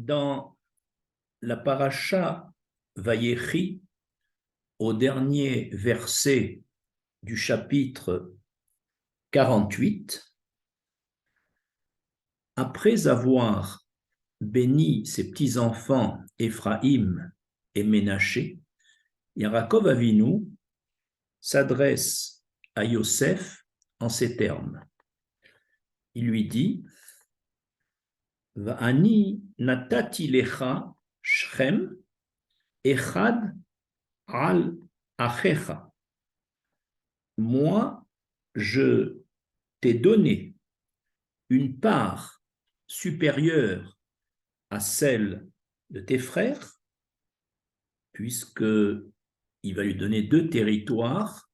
Dans la paracha Vayechi, au dernier verset du chapitre 48, après avoir béni ses petits-enfants Éphraïm et Ménaché, Yaakov Avinu s'adresse à Yosef en ces termes. Il lui dit « Va'ani natati lecha Shrem echad al achecha » Moi, je t'ai donné une part supérieure à celle de tes frères, puisqu'il va lui donner 2 territoires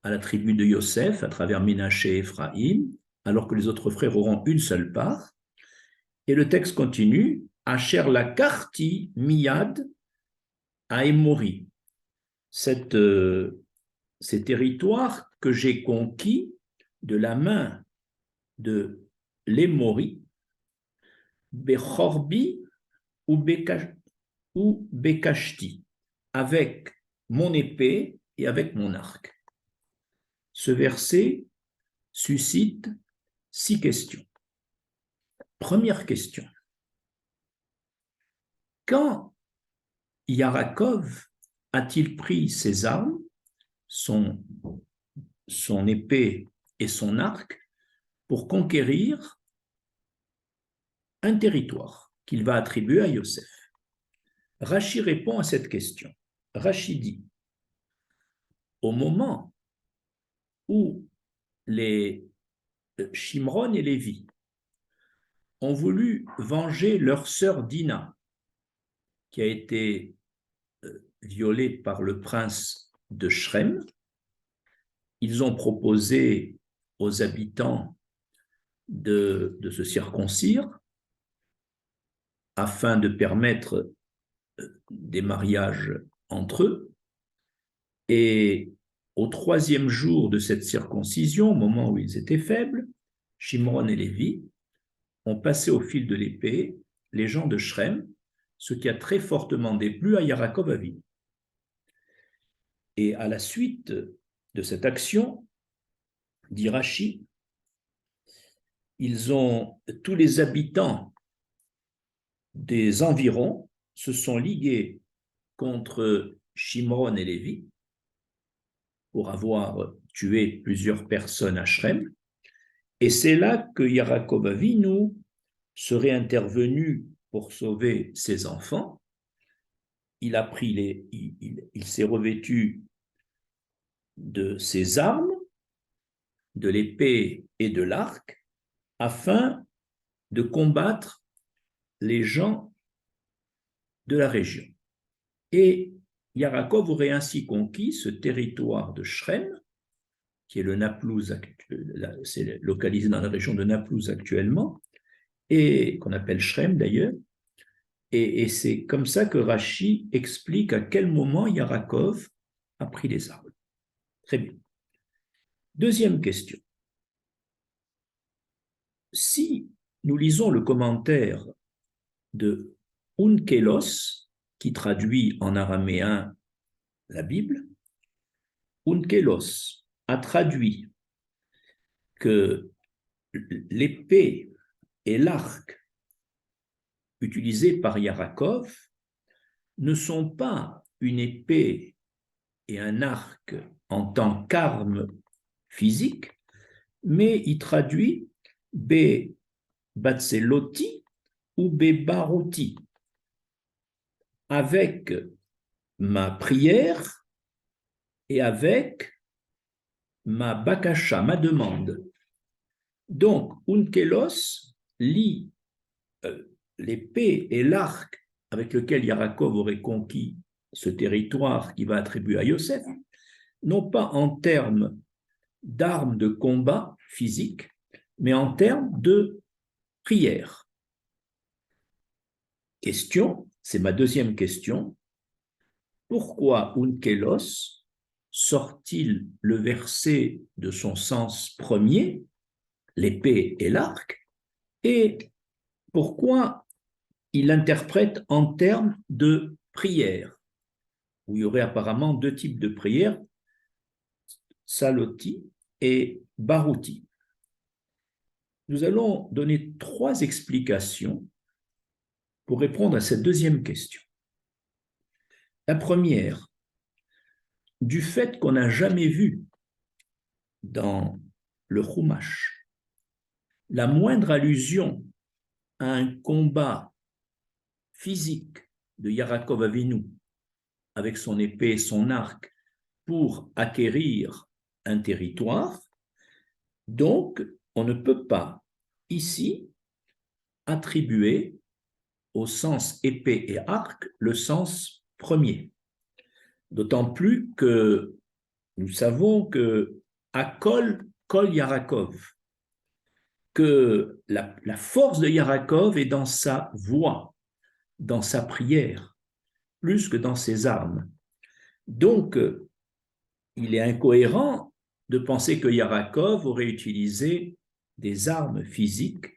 à la tribu de Yosef, à travers Ménaché et Éphraïm, alors que les autres frères auront une seule part. Et le texte continue, Asher la karti miyad à Émori. Ces territoires que j'ai conquis de la main de l'Émori, Bechorbi ou Bekashti, avec mon épée et avec mon arc. Ce verset suscite 6 questions. Première question. Quand Yaakov a-t-il pris ses armes, son épée et son arc, pour conquérir un territoire qu'il va attribuer à Yosef? Rachi répond à cette question. Rachi dit, au moment où les Shimron et Lévi ont voulu venger leur sœur Dina, qui a été violée par le prince de Shrem, ils ont proposé aux habitants de se circoncire afin de permettre des mariages entre eux. Et au 3e jour de cette circoncision, au moment où ils étaient faibles, Shimron et Lévi ont passé au fil de l'épée les gens de Shrem, ce qui a très fortement déplu à Yaakov Avinu. Et à la suite de cette action, dit Rachi, tous les habitants des environs se sont ligués contre Shimron et Lévi pour avoir tué plusieurs personnes à Shrem. Et c'est là que Yaakov Avinu serait intervenu pour sauver ses enfants. Il s'est revêtu de ses armes, de l'épée et de l'arc, afin de combattre les gens de la région. Et Yaakov aurait ainsi conquis ce territoire de Shrem, qui est le Naplouse, c'est localisé dans la région de Naplouse actuellement, et qu'on appelle Shrem d'ailleurs. Et c'est comme ça que Rachi explique à quel moment Yaakov a pris les armes. Très bien. Deuxième question. Si nous lisons le commentaire de Onkelos, qui traduit en araméen la Bible, Onkelos a traduit que l'épée et l'arc utilisés par Yaakov ne sont pas une épée et un arc en tant qu'arme physique, mais il traduit be batseloti ou be baruti, avec ma prière et avec ma bakasha, ma demande. Donc, Onkelos lit l'épée et l'arc avec lequel Yaakov aurait conquis ce territoire qui va attribuer à Yosef, non pas en termes d'armes de combat physique, mais en termes de prière. Question, c'est ma deuxième question, pourquoi Onkelos sort-il le verset de son sens premier, l'épée et l'arc, et pourquoi il l'interprète en termes de prière, où il y aurait apparemment deux types de prières, Saloti et Baruti. Nous allons donner 3 explications pour répondre à cette deuxième question. La première, du fait qu'on n'a jamais vu dans le Chumash la moindre allusion à un combat physique de Yaakov Avinu avec son épée et son arc pour acquérir un territoire, donc on ne peut pas ici attribuer au sens épée et arc le sens premier. D'autant plus que nous savons que à Kol Yarakov, que la force de Yarakov est dans sa voix, dans sa prière, plus que dans ses armes. Donc, il est incohérent de penser que Yarakov aurait utilisé des armes physiques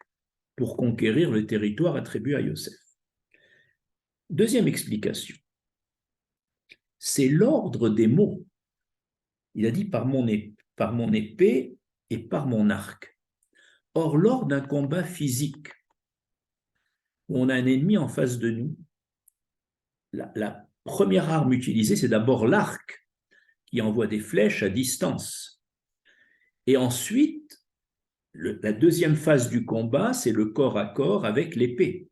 pour conquérir le territoire attribué à Yosef. Deuxième explication, c'est l'ordre des mots. Il a dit par mon épée et par mon arc. Or, lors d'un combat physique, où on a un ennemi en face de nous, la première arme utilisée, c'est d'abord l'arc, qui envoie des flèches à distance. Et ensuite, la deuxième phase du combat, c'est le corps à corps avec l'épée.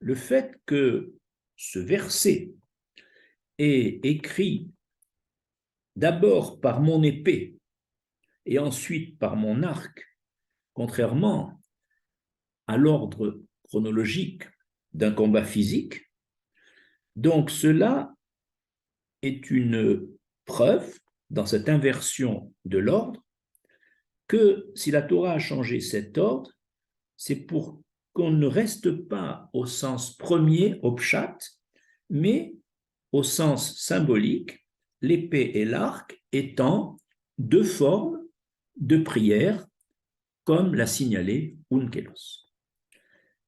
Le fait que ce verset est écrit d'abord par mon épée et ensuite par mon arc, contrairement à l'ordre chronologique d'un combat physique, donc cela est une preuve, dans cette inversion de l'ordre, que si la Torah a changé cet ordre, c'est pour qu'on ne reste pas au sens premier, au pshat, mais au sens symbolique, l'épée et l'arc étant deux formes de prière, comme l'a signalé Onkelos.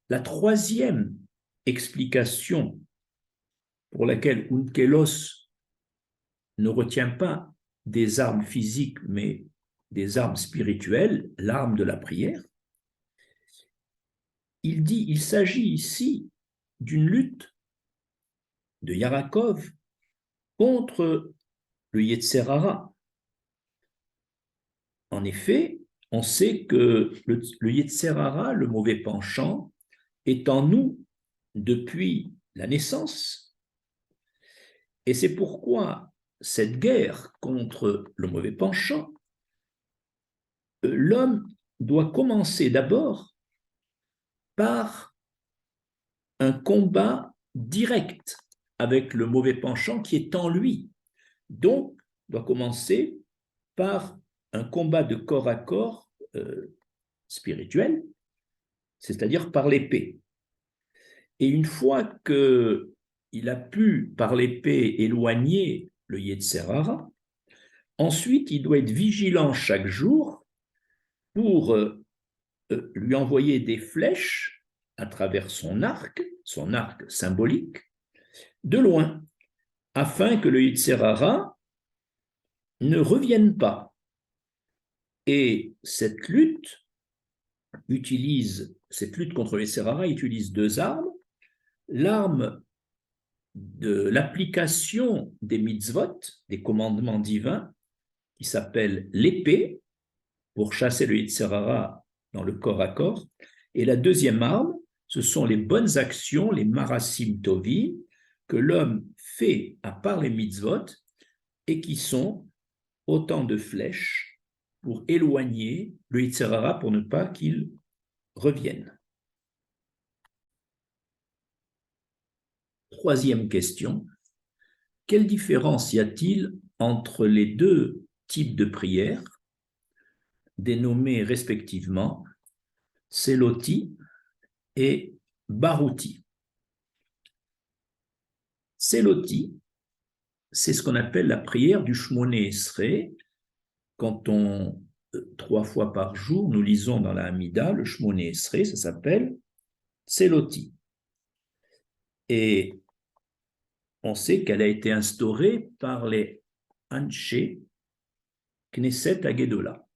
La troisième explication pour laquelle Onkelos ne retient pas des armes physiques, mais des armes spirituelles, l'arme de la prière, il dit il s'agit ici d'une lutte de Yarakov contre le Yetzer Hara. En effet, on sait que le Yetzer Hara, le mauvais penchant, est en nous depuis la naissance. Et c'est pourquoi cette guerre contre le mauvais penchant, l'homme doit commencer d'abord par un combat direct avec le mauvais penchant qui est en lui. Donc, doit commencer par un combat de corps à corps spirituel, c'est-à-dire par l'épée. Et une fois qu'il a pu, par l'épée, éloigner le Yetzer Hara, ensuite, il doit être vigilant chaque jour pour lui envoyer des flèches à travers son arc symbolique, de loin, afin que le Yetzer Hara ne revienne pas. Et cette lutte contre le Yetzer Hara utilise 2 armes. L'arme de l'application des mitzvot, des commandements divins, qui s'appelle l'épée, pour chasser le Yetzer Hara dans le corps à corps. Et la deuxième arme, ce sont les bonnes actions, les marasim tovim, que l'homme fait à part les mitzvot et qui sont autant de flèches pour éloigner le Yetzer Hara pour ne pas qu'il revienne. Troisième question, quelle différence y a-t-il entre les deux types de prières, dénommés respectivement Seloti et Baruti? Seloti, c'est ce qu'on appelle la prière du Shmoné Esrei. Quand 3 fois par jour, nous lisons dans la Hamida le Shmoné Esrei, ça s'appelle Seloti. Et on sait qu'elle a été instaurée par les Anshe Knesset Agedola.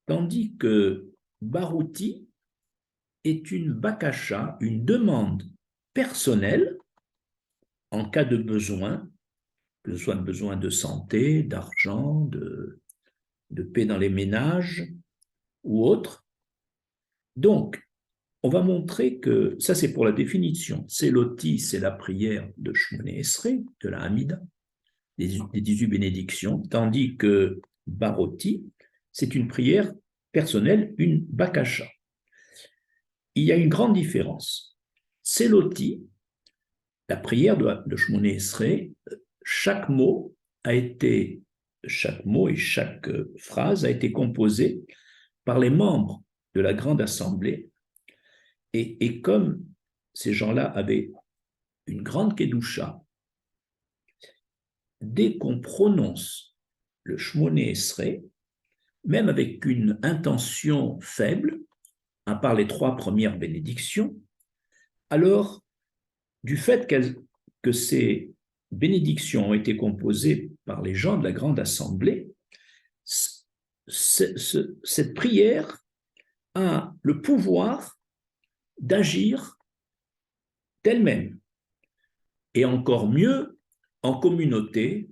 Tandis que Barouti est une bakasha, une demande personnelle en cas de besoin, que ce soit un besoin de santé, d'argent, de paix dans les ménages ou autre. Donc, on va montrer que, ça c'est pour la définition, Tseloti, c'est la prière de Shmoné Esrei, de la Hamida, des 18 bénédictions, tandis que Baroti, c'est une prière personnelle, une bakasha. Il y a une grande différence. Tseloti, la prière de Shmoné Esrei, chaque mot et chaque phrase a été composée par les membres de la grande assemblée. Et comme ces gens-là avaient une grande kedusha, dès qu'on prononce le Shmoné Esrei, même avec une intention faible, à part les 3 premières bénédictions, alors, du fait que ces bénédictions ont été composées par les gens de la grande assemblée, cette prière a le pouvoir d'agir d'elle-même, et encore mieux en communauté,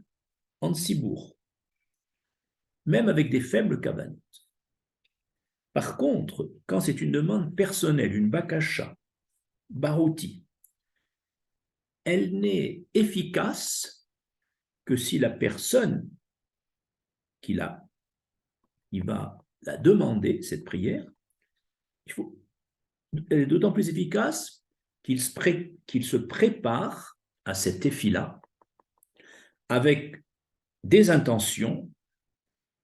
en tsibour, même avec des faibles kavanos. Par contre, quand c'est une demande personnelle, une bakasha, barouti, elle n'est efficace que si la personne qui va la demander, cette prière, elle est d'autant plus efficace qu'il se prépare à cet effet-là avec des intentions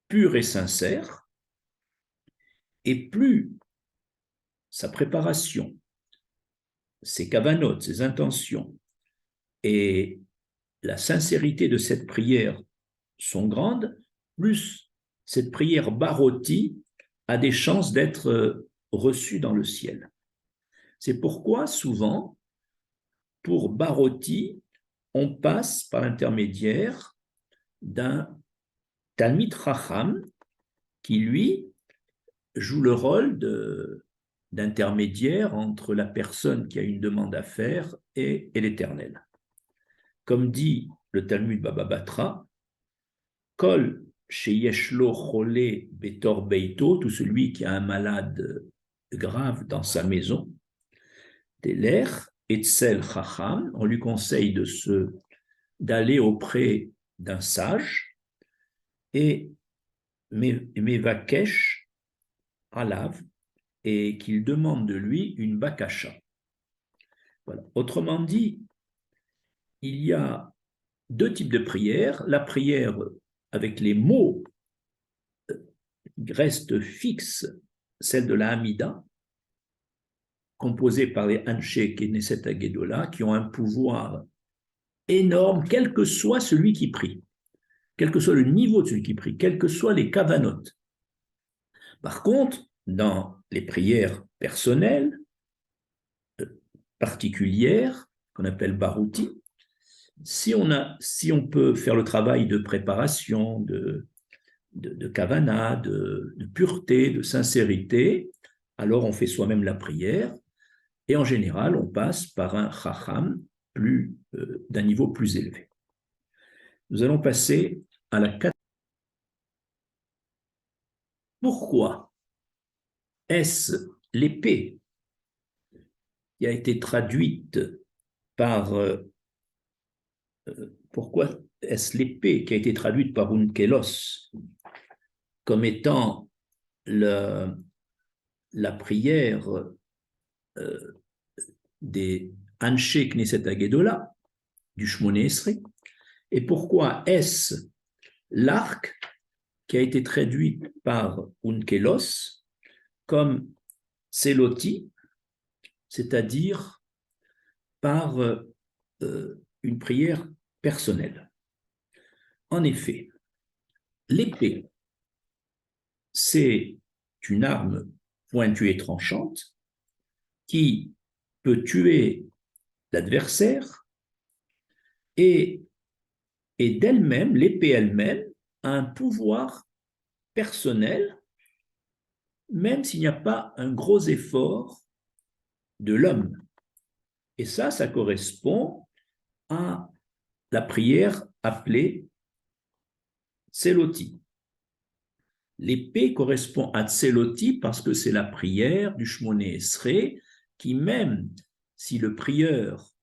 pures et sincères, et plus sa préparation, ses kavanotes, ses intentions et la sincérité de cette prière sont grandes, plus cette prière baroti a des chances d'être reçue dans le ciel. C'est pourquoi souvent, pour baroti, on passe par l'intermédiaire d'un Talmid Chacham qui, lui, joue le rôle d'intermédiaire entre la personne qui a une demande à faire et l'Éternel. Comme dit le Talmud Baba Batra, Kol sheyesh lo chole betor beito, tout celui qui a un malade grave dans sa maison, Teler etzel chacham, on lui conseille d'aller auprès d'un sage, et mevakesh alav, et qu'il demande de lui une bakasha. Voilà. Autrement dit, il y a 2 types de prières. La prière avec les mots reste fixe, celle de la Hamida, composée par les Anshe Knesset Agedola, qui ont un pouvoir énorme, quel que soit celui qui prie, quel que soit le niveau de celui qui prie, quels que soient les kavanotes. Par contre, dans les prières personnelles, particulières, qu'on appelle barouti, si on peut faire le travail de préparation, de kavana, de pureté, de sincérité, alors on fait soi-même la prière, et en général, on passe par un chacham d'un niveau plus élevé. Nous allons passer à la 4. Pourquoi est-ce l'épée qui a été traduite par pourquoi est-ce l'épée qui a été traduite par Unkelos comme étant la prière des Anshe Knesset Agedola, du Shmoné Esrei, et pourquoi est-ce l'arc qui a été traduit par Unkelos comme Seloti, c'est-à-dire par une prière personnelle. En effet, l'épée, c'est une arme pointue et tranchante qui peut tuer l'adversaire, et d'elle-même, l'épée elle-même, a un pouvoir personnel, même s'il n'y a pas un gros effort de l'homme. Et ça correspond à la prière appelée Tseloti. L'épée correspond à Tseloti parce que c'est la prière du Shmoné Esrei qui, même si le prieur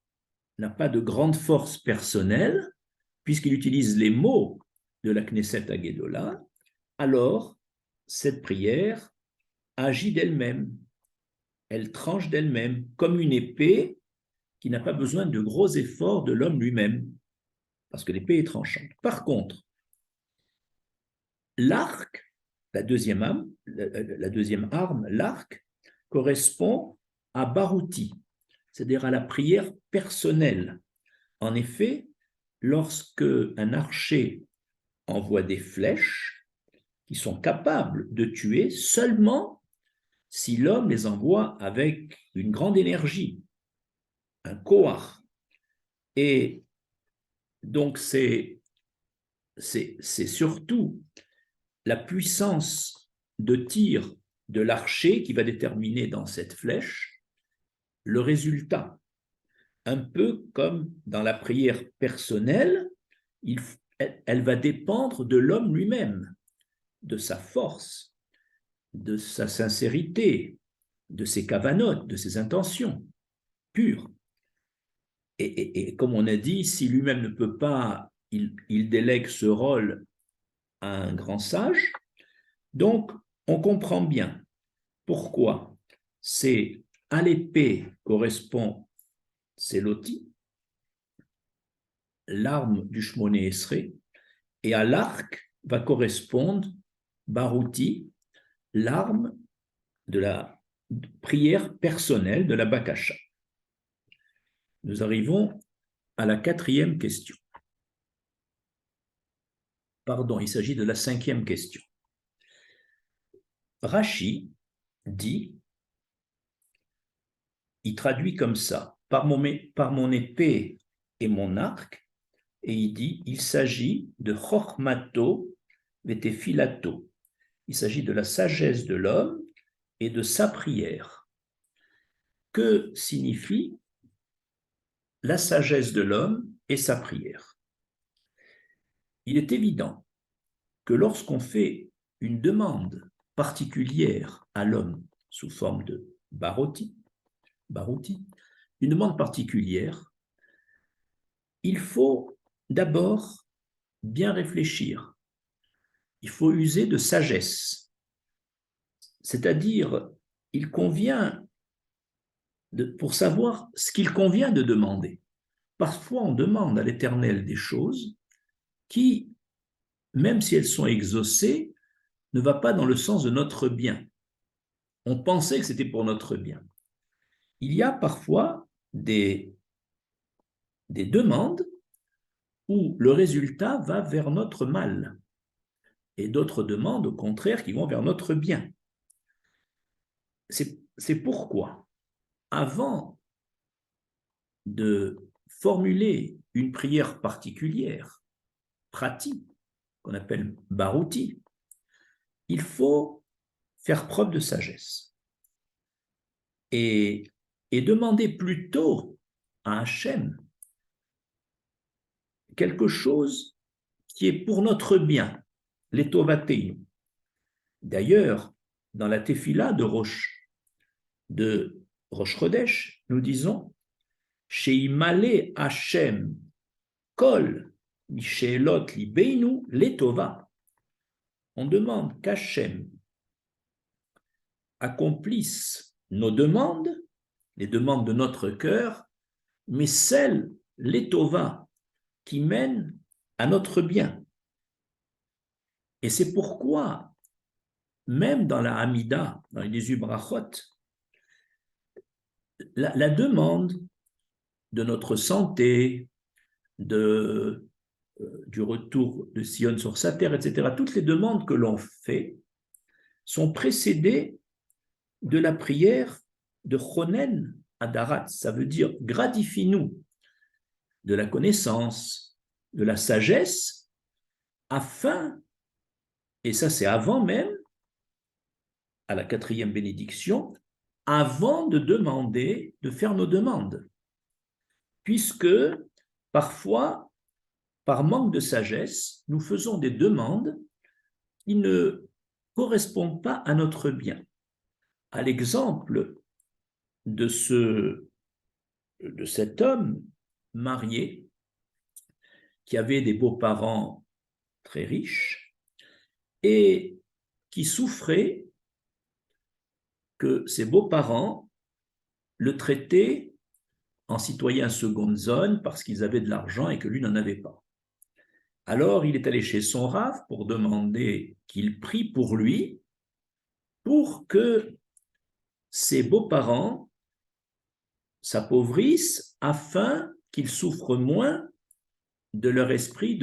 n'a pas de grande force personnelle, puisqu'il utilise les mots de la Knesset Hagedolah, alors cette prière agit d'elle-même, elle tranche d'elle-même, comme une épée qui n'a pas besoin de gros efforts de l'homme lui-même, parce que l'épée est tranchante. Par contre, l'arc, la deuxième arme, l'arc, correspond à Barouti, c'est-à-dire à la prière personnelle. En effet, lorsque un archer envoie des flèches qui sont capables de tuer seulement si l'homme les envoie avec une grande énergie, un koach. Et donc, c'est surtout la puissance de tir de l'archer qui va déterminer dans cette flèche le résultat. Un peu comme dans la prière personnelle, elle va dépendre de l'homme lui-même, de sa force, de sa sincérité, de ses kavanotes, de ses intentions pures. Et comme on a dit, si lui-même ne peut pas, il délègue ce rôle à un grand sage. Donc, on comprend bien pourquoi c'est à l'épée correspond Tseloti, l'arme du Shmoné Esrei, et à l'arc va correspondre Barouti, l'arme de la prière personnelle de la Bakasha. Nous arrivons à la 4e question. Pardon, il s'agit de la 5e question. Rashi dit, il traduit comme ça, par mon épée et mon arc, et il dit, il s'agit de Chochmato vetefilato. Il s'agit de la sagesse de l'homme et de sa prière. Que signifie la sagesse de l'homme et sa prière? Il est évident que lorsqu'on fait une demande particulière à l'homme sous forme de barouti, une demande particulière, il faut d'abord bien réfléchir. Il faut user de sagesse. C'est-à-dire, il convient, pour savoir ce qu'il convient de demander. Parfois, on demande à l'Éternel des choses qui, même si elles sont exaucées, ne vont pas dans le sens de notre bien. On pensait que c'était pour notre bien. Il y a parfois des demandes où le résultat va vers notre mal et d'autres demandes, au contraire, qui vont vers notre bien. C'est pourquoi, avant de formuler une prière particulière, pratique, qu'on appelle barouti, il faut faire preuve de sagesse et demander plutôt à Hachem quelque chose qui est pour notre bien, les tovateinu. D'ailleurs, dans la tefila de Rosh Chodesh, nous disons Sheimale Hachem kol mishelot libeinu letova. On demande qu'Hachem accomplisse nos demandes, les demandes de notre cœur, mais celles, letova, qui mènent à notre bien. Et c'est pourquoi, même dans la Hamida, dans les 18 brachot, la demande de notre santé, du retour de Sion sur sa terre, etc., toutes les demandes que l'on fait sont précédées de la prière de Chonen Adarat, ça veut dire gratifie-nous de la connaissance, de la sagesse, afin, et ça c'est avant même, à la 4e bénédiction, avant de demander, de faire nos demandes. Puisque parfois, par manque de sagesse, nous faisons des demandes qui ne correspondent pas à notre bien. À l'exemple de cet homme marié qui avait des beaux-parents très riches et qui souffrait que ses beaux-parents le traitaient en citoyen seconde zone parce qu'ils avaient de l'argent et que lui n'en avait pas. Alors il est allé chez son Rav pour demander qu'il prie pour lui pour que ses beaux-parents s'appauvrissent afin qu'ils souffrent moins de leur esprit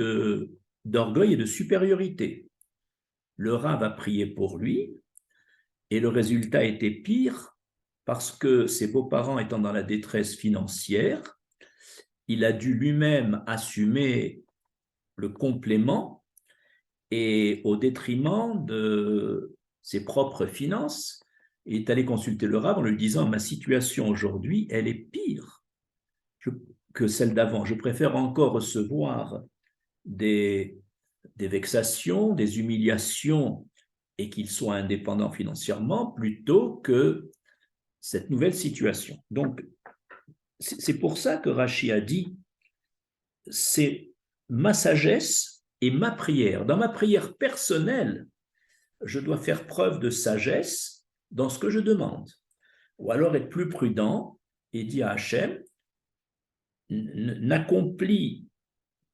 d'orgueil et de supériorité. Le Rav a prié pour lui et le résultat était pire parce que ses beaux-parents étant dans la détresse financière, il a dû lui-même assumer le complément et au détriment de ses propres finances, il est allé consulter le Rav en lui disant « Ma situation aujourd'hui, elle est pire que celle d'avant. Je préfère encore recevoir des vexations, des humiliations et qu'il soit indépendant financièrement plutôt que cette nouvelle situation. » Donc, c'est pour ça que Rashi a dit « C'est ma sagesse et ma prière. Dans ma prière personnelle, je dois faire preuve de sagesse dans ce que je demande. Ou alors être plus prudent et dire à Hachem, n'accomplis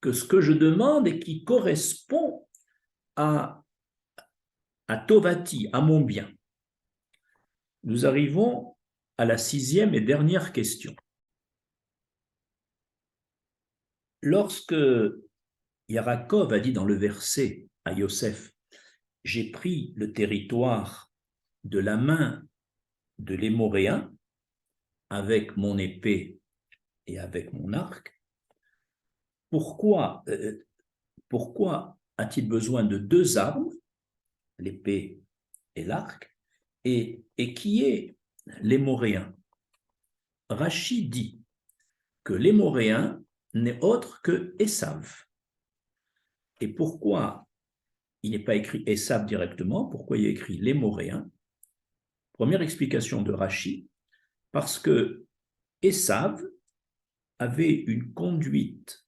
que ce que je demande et qui correspond à Tovati, à mon bien. » Nous arrivons à la 6e et dernière question. Lorsque Yaakov a dit dans le verset à Yosef, « J'ai pris le territoire de la main de l'Hémoréen avec mon épée et avec mon arc », pourquoi a-t-il besoin de 2 armes, l'épée et l'arc, et qui est l'Hémoréen? Rashi dit que l'Hémoréen n'est autre que Esav. Et pourquoi il n'est pas écrit Esav directement? Pourquoi il est écrit l'Hémoréen? Première explication de Rashi, parce que Esav avait une conduite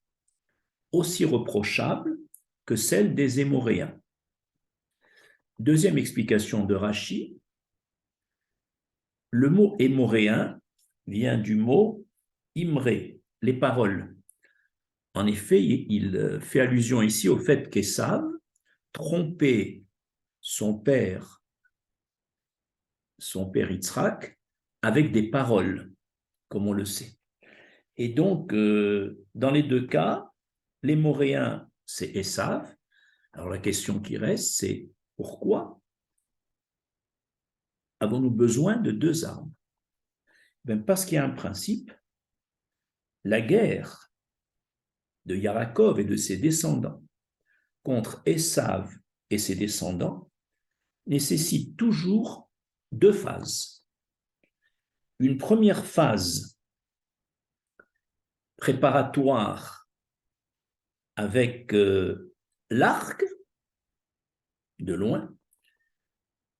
aussi reprochable que celle des Hémoréens. Deuxième explication de Rashi, le mot hémoréen vient du mot imré, les paroles. En effet, il fait allusion ici au fait qu'Esav trompait son père Yitzhak, avec des paroles, comme on le sait. Et donc, dans les 2 cas, l'hémoréen, c'est Esav. Alors la question qui reste, c'est pourquoi avons-nous besoin de 2 armes? Parce qu'il y a un principe, la guerre de Yaakov et de ses descendants contre Esav et ses descendants nécessite toujours 2 phases. Une première phase préparatoire avec l'arc de loin,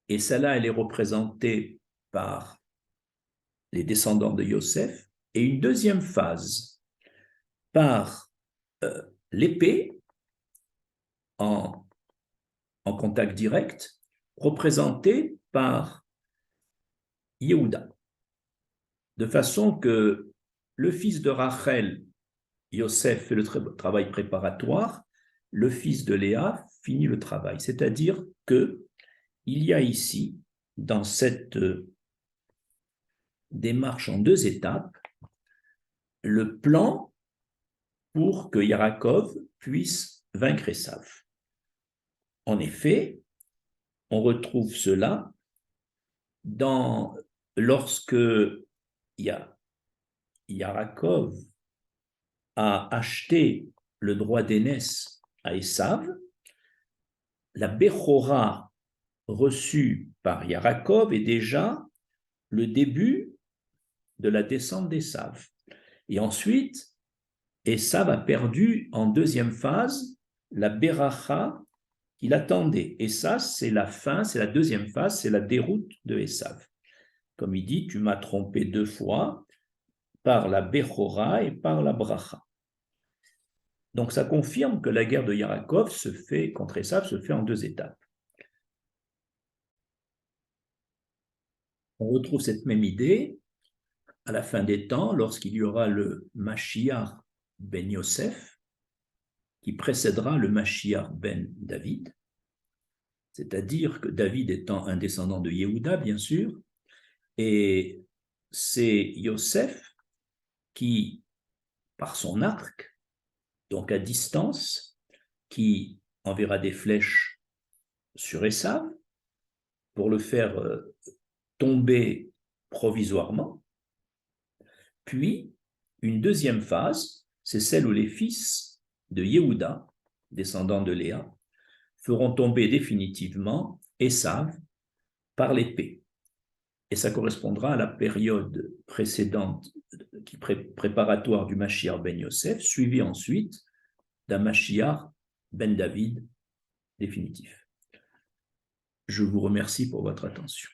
et celle-là, elle est représentée par les descendants de Yosef, et une deuxième phase par l'épée en contact direct, représentée par Yehuda, de façon que le fils de Rachel, Yosef, fait le travail préparatoire, le fils de Léa finit le travail. C'est-à-dire qu'il y a ici, dans cette démarche en 2 étapes, le plan pour que Yaakov puisse vaincre Esav. En effet, on retrouve cela lorsque il y a Yarakov a acheté le droit d'aînesse à Esav, la Bechora reçue par Yarakov est déjà le début de la descente d'Esav. Et ensuite, Esav a perdu en deuxième phase la Beracha qu'il attendait. Et ça, c'est la fin, c'est la deuxième phase, c'est la déroute de Esav. Comme il dit, tu m'as trompé 2 fois par la Bechora et par la Bracha. Donc ça confirme que la guerre de Yarakov se fait contre Esav se fait en 2 étapes. On retrouve cette même idée à la fin des temps, lorsqu'il y aura le Mashiach ben Yosef, qui précédera le Mashiach ben David, c'est-à-dire que David étant un descendant de Yehuda, bien sûr, et c'est Yosef qui, par son arc, donc à distance, qui enverra des flèches sur Esav pour le faire tomber provisoirement. Puis, une deuxième phase, c'est celle où les fils de Yehuda, descendants de Léa, feront tomber définitivement Esav par l'épée. Et ça correspondra à la période précédente, préparatoire du Mashiach ben Yosef, suivi ensuite d'un Mashiach ben David définitif. Je vous remercie pour votre attention.